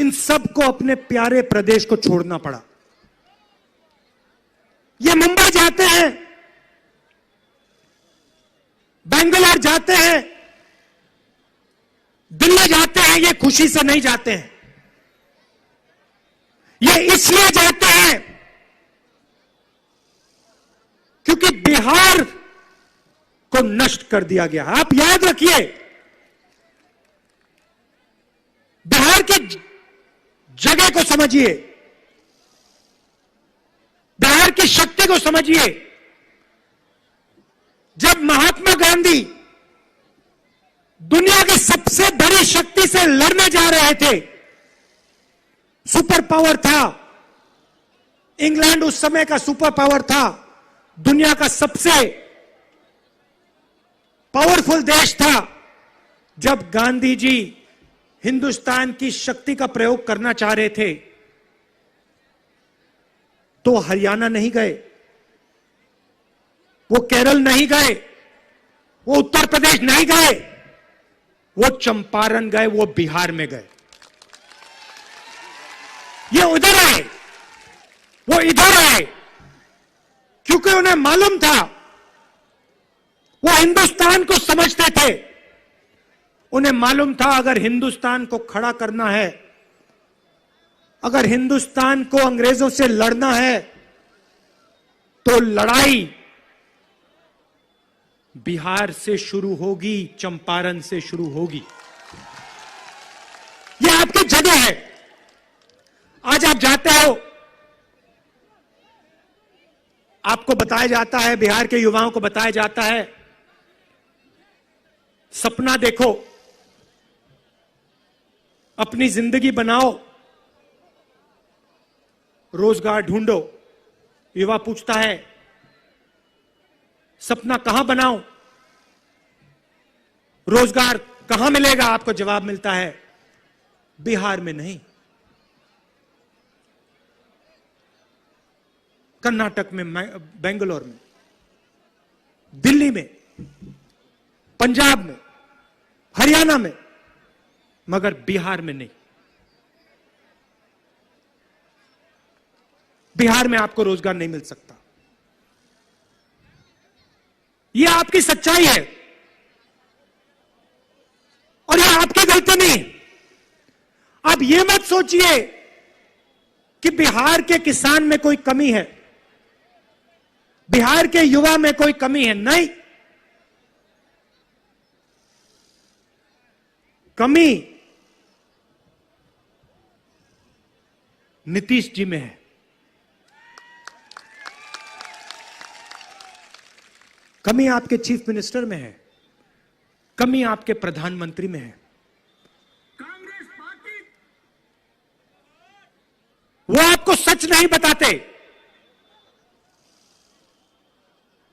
इन सबको अपने प्यारे प्रदेश को छोड़ना पड़ा। ये मुंबई जाते हैं, बेंगलोर जाते हैं, दिल्ली जाते हैं, ये खुशी से नहीं जाते हैं। ये इसलिए जाते हैं क्योंकि बिहार को नष्ट कर दिया गया। आप याद रखिए, बिहार की जगह को समझिए, बिहार की शक्ति को समझिए। जब महात्मा गांधी दुनिया की सबसे बड़ी शक्ति से लड़ने जा रहे थे, सुपर पावर था, इंग्लैंड उस समय का सुपर पावर था, दुनिया का सबसे पावरफुल देश था। जब गांधी जी हिंदुस्तान की शक्ति का प्रयोग करना चाह रहे थे तो हरियाणा नहीं गए, वो केरल नहीं गए, वो उत्तर प्रदेश नहीं गए, वो चंपारण गए, वो बिहार में गए। ये उधर आए, वो इधर आए, क्योंकि उन्हें मालूम था, वो हिंदुस्तान को समझते थे। उन्हें मालूम था अगर हिंदुस्तान को खड़ा करना है, अगर हिंदुस्तान को अंग्रेजों से लड़ना है, तो लड़ाई बिहार से शुरू होगी, चंपारण से शुरू होगी। यह आपकी जगह है। आज आप जाते हो, आपको बताया जाता है, बिहार के युवाओं को बताया जाता है, सपना देखो, अपनी जिंदगी बनाओ, रोजगार ढूंढो। युवा पूछता है, सपना कहां बनाऊं, रोजगार कहां मिलेगा? आपको जवाब मिलता है, बिहार में नहीं, कर्नाटक में, बेंगलोर में, दिल्ली में, पंजाब में, हरियाणा में, मगर बिहार में नहीं। बिहार में आपको रोजगार नहीं मिल सकता। यह आपकी सच्चाई है और यह आपकी गलती नहीं। आप यह मत सोचिए कि बिहार के किसान में कोई कमी है, बिहार के युवा में कोई कमी है। नहीं, कमी नीतीश जी में है, कमी आपके चीफ मिनिस्टर में है, कमी आपके प्रधानमंत्री में है। कांग्रेस पार्टी वो आपको सच नहीं बताते,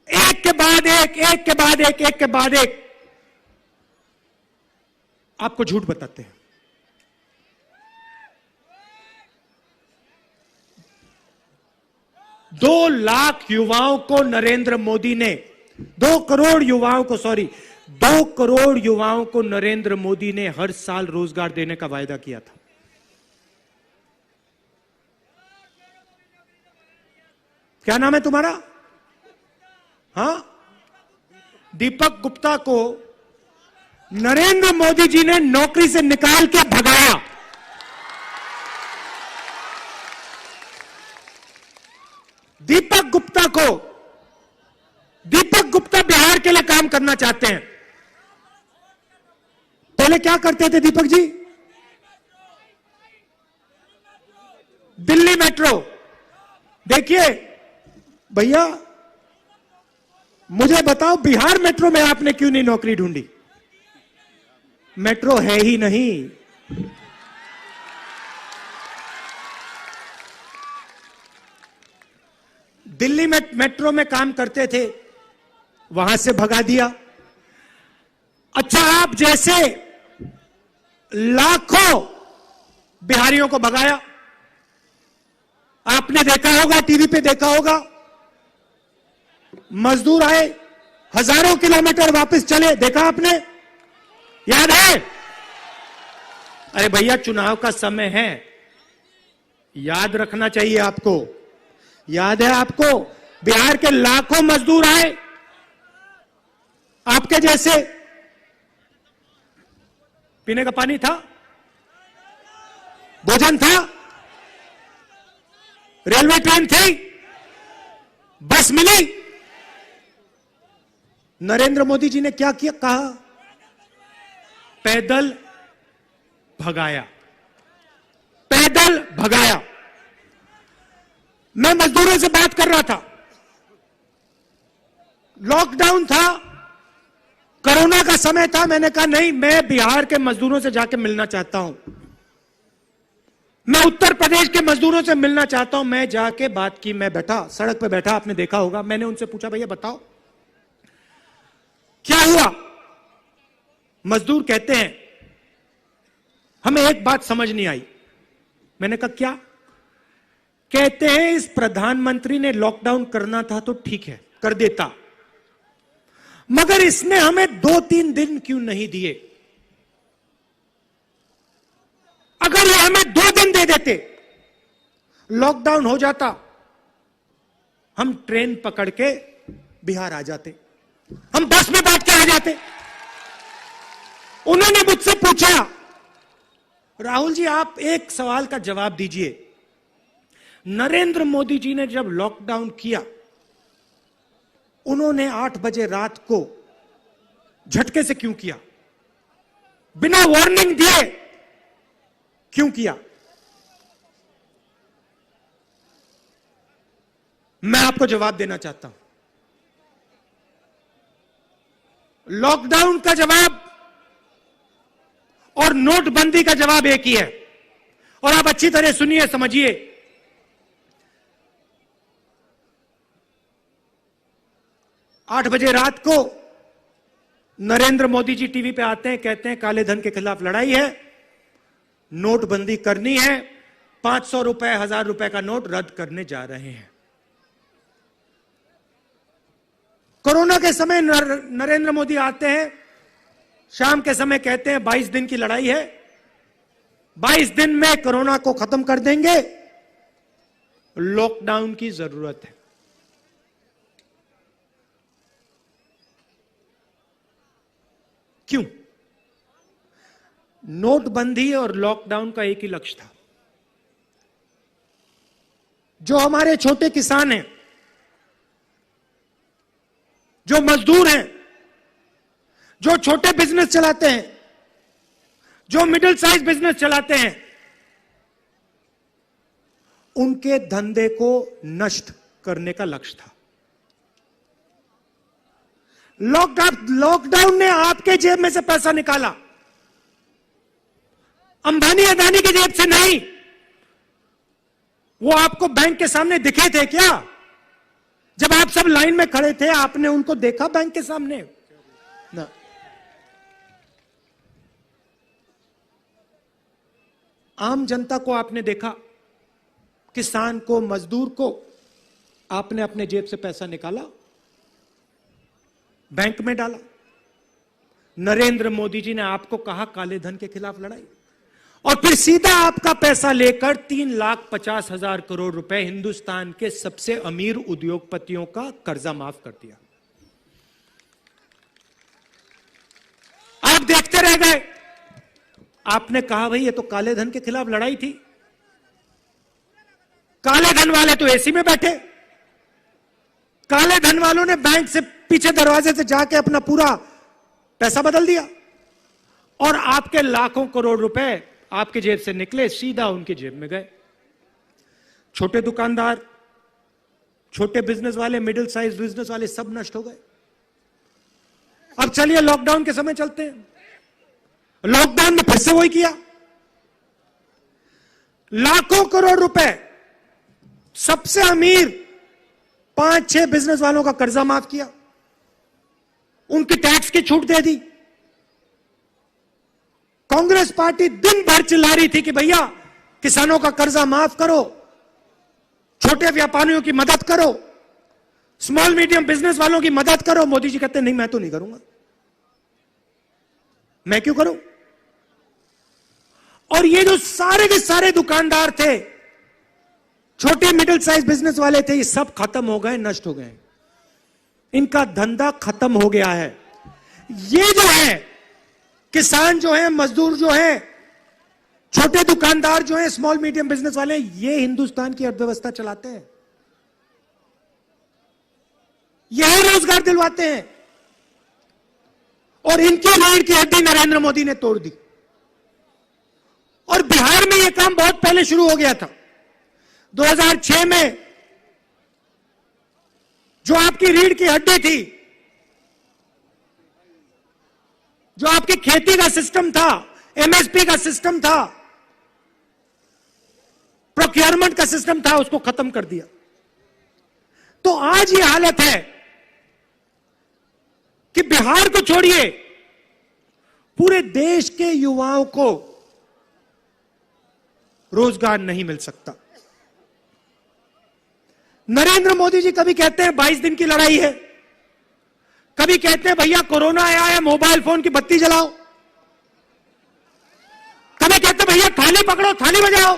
एक के बाद एक, एक के बाद एक, एक के बाद एक आपको झूठ बताते हैं। 2 लाख युवाओं को नरेंद्र मोदी ने 2 करोड़ युवाओं को 2 करोड़ युवाओं को नरेंद्र मोदी ने हर साल रोजगार देने का वायदा किया था। क्या नाम है तुम्हारा? हां, दीपक गुप्ता को नरेंद्र मोदी जी ने नौकरी से निकाल के भगाया। दीपक गुप्ता बिहार के लिए काम करना चाहते हैं। पहले क्या करते थे दीपक जी? दिल्ली मेट्रो। देखिए भैया, मुझे बताओ, बिहार मेट्रो में आपने क्यों नहीं नौकरी ढूंढी? मेट्रो है ही नहीं। दिल्ली में मेट्रो में काम करते थे, वहां से भगा दिया। अच्छा, आप जैसे लाखों बिहारियों को भगाया। आपने देखा होगा, टीवी पे देखा होगा, मजदूर आए, हजारों किलोमीटर वापस चले, देखा आपने? याद है? अरे भैया, चुनाव का समय है, याद रखना चाहिए आपको। याद है आपको, बिहार के लाखों मजदूर आए, आपके जैसे। पीने का पानी था, भोजन था, रेलवे ट्रेन थी, बस मिली। नरेंद्र मोदी जी ने क्या किया, कहा पैदल भगाया, पैदल भगाया। मैं मजदूरों से बात कर रहा था, लॉकडाउन था, कोरोना का समय था। मैंने कहा नहीं, मैं बिहार के मजदूरों से जाके मिलना चाहता हूं, मैं उत्तर प्रदेश के मजदूरों से मिलना चाहता हूं। मैं जाके बात की, मैं बैठा सड़क पे बैठा, आपने देखा होगा। मैंने उनसे पूछा, भैया बताओ क्या हुआ। मजदूर कहते हैं हमें एक बात समझ नहीं आई। मैंने कहा क्या। कहते हैं इस प्रधानमंत्री ने लॉकडाउन करना था तो ठीक है, कर देता, मगर इसने हमें 2-3 दिन क्यों नहीं दिए। अगर ये हमें 2 दिन दे देते, लॉकडाउन हो जाता, हम ट्रेन पकड़ के बिहार आ जाते, हम बस में बैठ के आ जाते। उन्होंने मुझसे पूछा, राहुल जी आप एक सवाल का जवाब दीजिए, नरेंद्र मोदी जी ने जब लॉकडाउन किया, उन्होंने 8 बजे रात को झटके से क्यों किया, बिना वार्निंग दिए क्यों किया। मैं आपको जवाब देना चाहता हूं। लॉकडाउन का जवाब और नोटबंदी का जवाब एक ही है, और आप अच्छी तरह सुनिए, समझिए। 8 बजे रात को नरेंद्र मोदी जी टीवी पे आते हैं, कहते हैं काले धन के खिलाफ लड़ाई है, नोटबंदी करनी है, 500 रुपए 1000 रुपए का नोट रद्द करने जा रहे हैं। कोरोना के समय नरेंद्र मोदी आते हैं, शाम के समय कहते हैं 22 दिन की लड़ाई है, 22 दिन में कोरोना को खत्म कर देंगे, लॉकडाउन की जरूरत है। क्यों। नोटबंदी और लॉकडाउन का एक ही लक्ष्य था। जो हमारे छोटे किसान हैं, जो मजदूर हैं, जो छोटे बिजनेस चलाते हैं, जो मिडिल साइज बिजनेस चलाते हैं, उनके धंधे को नष्ट करने का लक्ष्य था। लॉकडाउन ने आपके जेब में से पैसा निकाला, अंबानी अदानी की जेब से नहीं। वो आपको बैंक के सामने दिखे थे क्या? जब आप सब लाइन में खड़े थे, आपने उनको देखा बैंक के सामने ना? आम जनता को आपने देखा, किसान को, मजदूर को आपने अपने जेब से पैसा निकाला, बैंक में डाला। नरेंद्र मोदी जी ने आपको कहा काले धन के खिलाफ लड़ाई, और फिर सीधा आपका पैसा लेकर 3,50,000 करोड़ रुपए हिंदुस्तान के सबसे अमीर उद्योगपतियों का कर्जा माफ कर दिया। आप देखते रह गए। आपने कहा भाई ये तो काले धन के खिलाफ लड़ाई थी, काले धन वाले तो एसी में बैठे, काले धन वालों ने बैंक से पीछे दरवाजे से जाके अपना पूरा पैसा बदल दिया, और आपके लाखों करोड़ रुपए आपके जेब से निकले, सीधा उनके जेब में गए। छोटे दुकानदार, छोटे बिजनेस वाले, मिडिल साइज बिजनेस वाले सब नष्ट हो गए। अब चलिए लॉकडाउन के समय चलते हैं। लॉकडाउन में फिर से वही किया, लाखों करोड़ रुपए सबसे अमीर 5-6 बिजनेस वालों का कर्जा माफ किया, उनकी टैक्स की छूट दे दी। कांग्रेस पार्टी दिन भर चिल्ला रही थी कि भैया किसानों का कर्जा माफ करो, छोटे व्यापारियों की मदद करो, स्मॉल मीडियम बिजनेस वालों की मदद करो। मोदी जी कहते नहीं, मैं तो नहीं करूंगा, मैं क्यों करूं। और ये जो सारे के सारे दुकानदार थे, छोटे मिडिल साइज बिजनेस वाले थे, ये सब खत्म हो गए, नष्ट हो गए। इनका धंधा खत्म हो गया है। ये जो है किसान जो है, मजदूर जो है, छोटे दुकानदार जो है, स्मॉल मीडियम बिजनेस वाले, ये हिंदुस्तान की अर्थव्यवस्था चलाते हैं, यही रोजगार दिलवाते हैं। और इनकी रीढ़ की हड्डी नरेंद्र मोदी ने तोड़ दी। और बिहार में यह काम बहुत पहले शुरू हो गया था। 2006 में जो आपकी रीढ़ की हड्डी थी, जो आपकी खेती का सिस्टम था, एमएसपी का सिस्टम था, प्रोक्योरमेंट का सिस्टम था, उसको खत्म कर दिया। तो आज ये हालत है कि बिहार को छोड़िए, पूरे देश के युवाओं को रोजगार नहीं मिल सकता। नरेंद्र मोदी जी कभी कहते हैं 22 दिन की लड़ाई है, कभी कहते हैं भैया कोरोना आया है, मोबाइल फोन की बत्ती जलाओ, कभी कहते हैं भैया थाली पकड़ो, थाली बजाओ।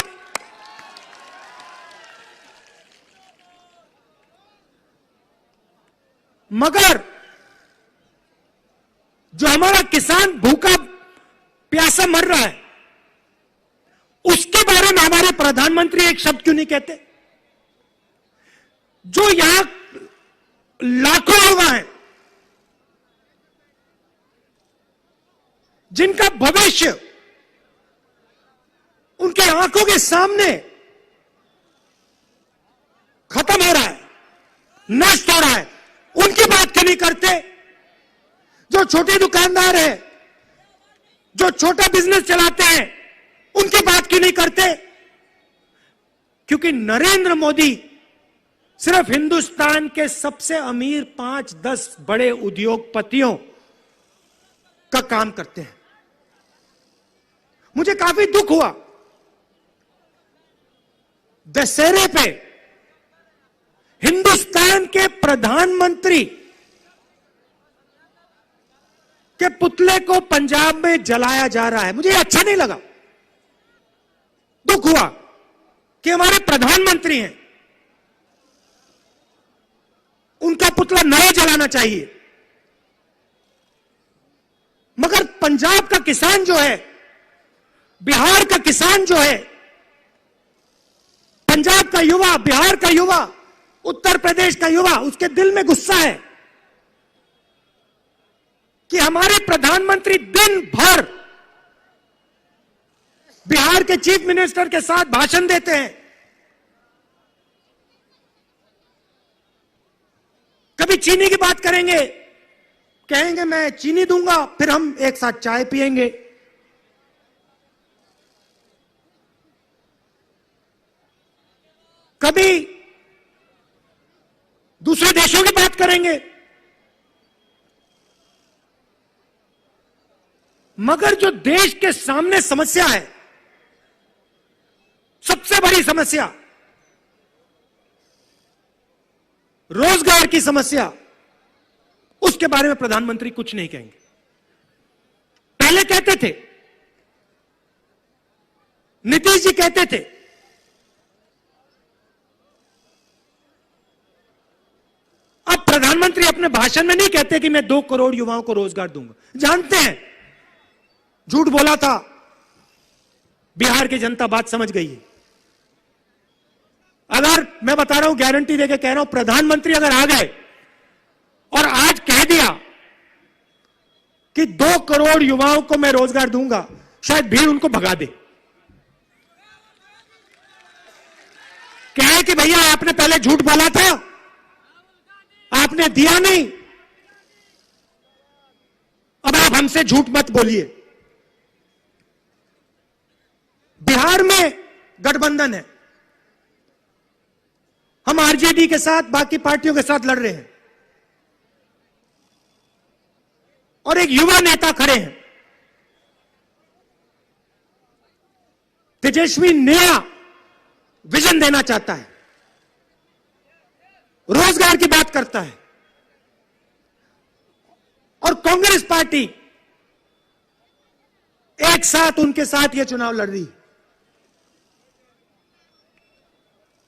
मगर जो हमारा किसान भूखा प्यासा मर रहा है, उसके बारे में हमारे प्रधानमंत्री एक शब्द क्यों नहीं कहते? जो यहां लाखों युवा हैं, जिनका भविष्य उनके आंखों के सामने खत्म हो रहा है, नष्ट हो रहा है, उनकी बात क्यों नहीं करते? जो छोटे दुकानदार हैं, जो छोटा बिजनेस चलाते हैं, उनकी बात क्यों नहीं करते? क्योंकि नरेंद्र मोदी सिर्फ हिंदुस्तान के सबसे अमीर 5-10 बड़े उद्योगपतियों का काम करते हैं। मुझे काफी दुख हुआ, दशहरे पे हिंदुस्तान के प्रधानमंत्री के पुतले को पंजाब में जलाया जा रहा है। मुझे अच्छा नहीं लगा, दुख हुआ कि हमारे प्रधानमंत्री हैं, उनका पुतला नहीं जलाना चाहिए। मगर पंजाब का किसान जो है, बिहार का किसान जो है, पंजाब का युवा, बिहार का युवा, उत्तर प्रदेश का युवा, उसके दिल में गुस्सा है कि हमारे प्रधानमंत्री दिन भर बिहार के चीफ मिनिस्टर के साथ भाषण देते हैं, कभी चीनी की बात करेंगे, कहेंगे मैं चीनी दूंगा, फिर हम एक साथ चाय पिएंगे। कभी दूसरे देशों की बात करेंगे। मगर जो देश के सामने समस्या है, सबसे बड़ी समस्या, रोजगार की समस्या, उसके बारे में प्रधानमंत्री कुछ नहीं कहेंगे। पहले कहते थे, नीतीश जी कहते थे, अब प्रधानमंत्री अपने भाषण में नहीं कहते कि मैं 2 करोड़ युवाओं को रोजगार दूंगा। जानते हैं झूठ बोला था, बिहार की जनता बात समझ गई है। अगर मैं बता रहा हूं, गारंटी देके कह रहा हूं, प्रधानमंत्री अगर आ गए और आज कह दिया कि 2 करोड़ युवाओं को मैं रोजगार दूंगा, शायद भीड़ उनको भगा दे। कहे कि भैया आपने पहले झूठ बोला था, आपने दिया नहीं, अब आप हमसे झूठ मत बोलिए। बिहार में गठबंधन है, हम आरजेडी के साथ, बाकी पार्टियों के साथ लड़ रहे हैं, और एक युवा नेता खड़े हैं, तेजस्वी नया विजन देना चाहता है, रोजगार की बात करता है, और कांग्रेस पार्टी एक साथ उनके साथ यह चुनाव लड़ रही है।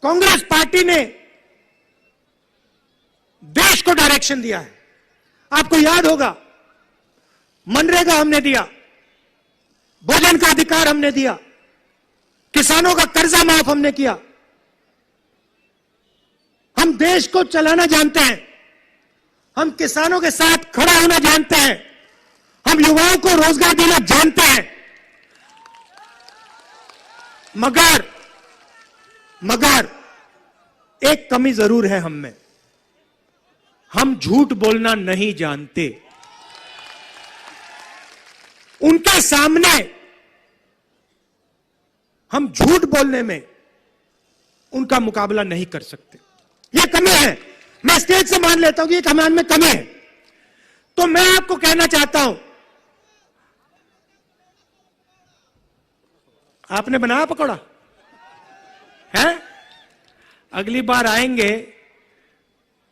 कांग्रेस पार्टी ने देश को डायरेक्शन दिया है। आपको याद होगा, मनरेगा हमने दिया, भोजन का अधिकार हमने दिया, किसानों का कर्जा माफ हमने किया। हम देश को चलाना जानते हैं, हम किसानों के साथ खड़ा होना जानते हैं, हम युवाओं को रोजगार देना जानते हैं। मगर एक कमी जरूर है हम में, हम झूठ बोलना नहीं जानते। उनके सामने हम झूठ बोलने में उनका मुकाबला नहीं कर सकते। यह कमी है, मैं स्टेज से मान लेता हूं कि यह कमान में कमी है। तो मैं आपको कहना चाहता हूं, आपने बनाया पकौड़ा है? अगली बार आएंगे,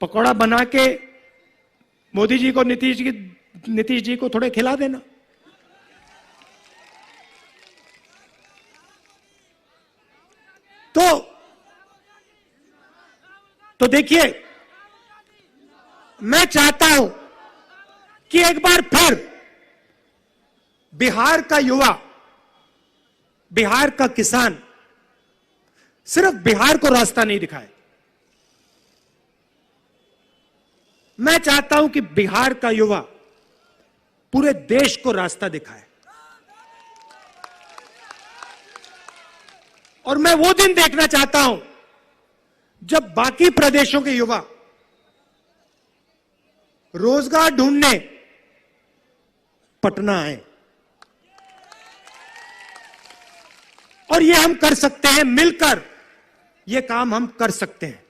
पकौड़ा बना के मोदी जी को, नीतीश जी को थोड़े खिला देना। तो देखिए, मैं चाहता हूं कि एक बार फिर बिहार का युवा, बिहार का किसान सिर्फ बिहार को रास्ता नहीं दिखाए। मैं चाहता हूं कि बिहार का युवा पूरे देश को रास्ता दिखाए। और मैं वो दिन देखना चाहता हूं जब बाकी प्रदेशों के युवा रोजगार ढूंढने पटना आए। और ये हम कर सकते हैं, मिलकर ये काम हम कर सकते हैं।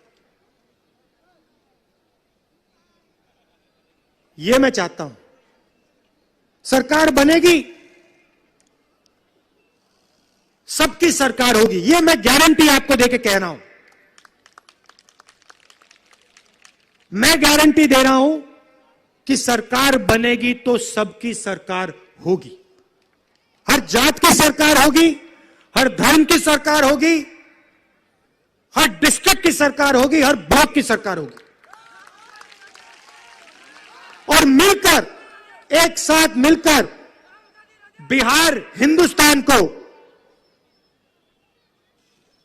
ये मैं चाहता हूं। सरकार बनेगी, सबकी सरकार होगी, ये मैं गारंटी आपको देके कह रहा हूं। मैं गारंटी दे रहा हूं कि सरकार बनेगी तो सबकी सरकार होगी। हर जात की सरकार होगी, हर धर्म की सरकार होगी, हर डिस्ट्रिक्ट की सरकार होगी, हर ब्लॉक की सरकार होगी। और मिलकर, एक साथ मिलकर बिहार हिंदुस्तान को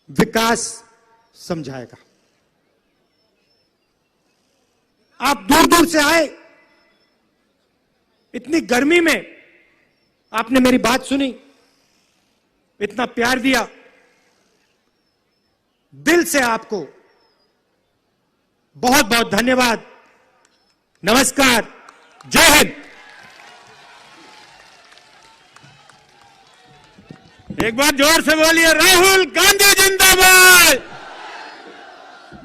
विकास समझाएगा। आप दूर दूर से आए, इतनी गर्मी में आपने मेरी बात सुनी, इतना प्यार दिया, दिल से आपको बहुत बहुत धन्यवाद। नमस्कार, जय हिंद। एक बार जोर से बोलिए, राहुल गांधी जिंदाबाद।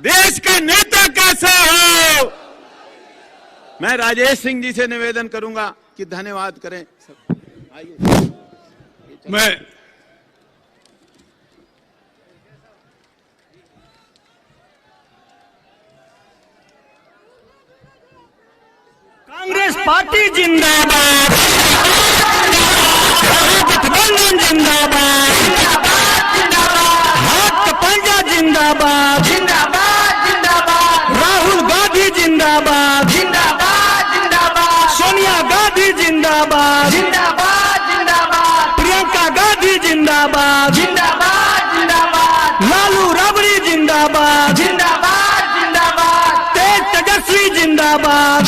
देश का नेता कैसा हो। मैं राजेश सिंह जी से निवेदन करूंगा कि धन्यवाद करें। आइए। मैं कांग्रेस पार्टी जिंदाबाद, गठबंधन जिंदाबाद, हाथ पंजा जिंदाबाद, राहुल गांधी जिंदाबाद, सोनिया गांधी जिंदाबाद, प्रियंका गांधी जिंदाबाद, लालू राबड़ी जिंदाबाद, तेज तेजस्वी जिंदाबाद,